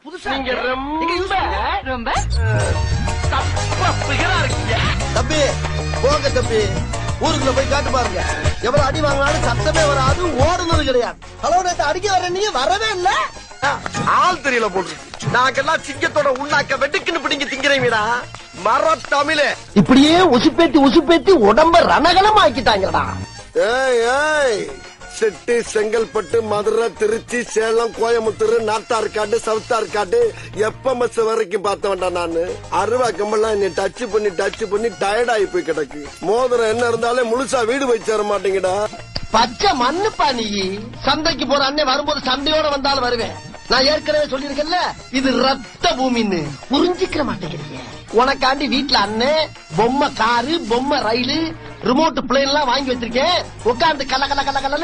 புதுசா நீங்க ரொம்ப தம்பி போங்க தம்பி, ஊருக்குள்ள போய் காட்டு பாருங்க. எவ்வளவு அடி வாங்கினாலும் சத்தமே வராது, ஓடுனது கிடையாது. ஹலோ, நேத்து அடிக்க வர நீங்க வரவே இல்ல. ஆள் தெரியல போட்டு நாங்கெல்லாம் சிங்கத்தோட உண்ணாக்க வெட்டுக்குன்னு பிடிங்க திங்கிறீங்கடா மர தமிழே. இப்படியே உசுப்பேத்தி உடம்ப ரணகலம் ஆக்கிட்டாங்கடா. ஏய் ஏய், செட்டி, செங்கல்பட்டு, மதுரை, திருச்சி, சேலம், கோயம்புத்தூர், நார்த்தார்காடு, சவுத்தார்காடு, எப்பமஸ் வரைக்கும் பார்த்த வேண்டாம். நானு அருவா கம்பெல்லாம் என்னை டச் பண்ணி டயர்ட் ஆகி போய் கிடக்கு. மோதிரம் என்ன இருந்தாலே முழுசா வீடு போய் சேர மாட்டேங்கடா. பச்சை மண்ணுப்பா நீ. சந்தைக்கு போற அண்ணன் வரும்போது சண்டையோட வந்தாலும் வருவேன். நான் ஏற்கனவே சொல்லிருக்கேன்ல, இது ரத்த பூமின்னு புரிஞ்சுக்கிற மாட்டேங்கிறீங்க. உனக்காண்டி வீட்டுல அண்ணன் பொம்மை காரு, பொம்மை ரயிலு, ரிமோட் பிளேன் எல்லாம் வாங்கி வச்சிருக்கேன். உட்காந்து கல கல கல கல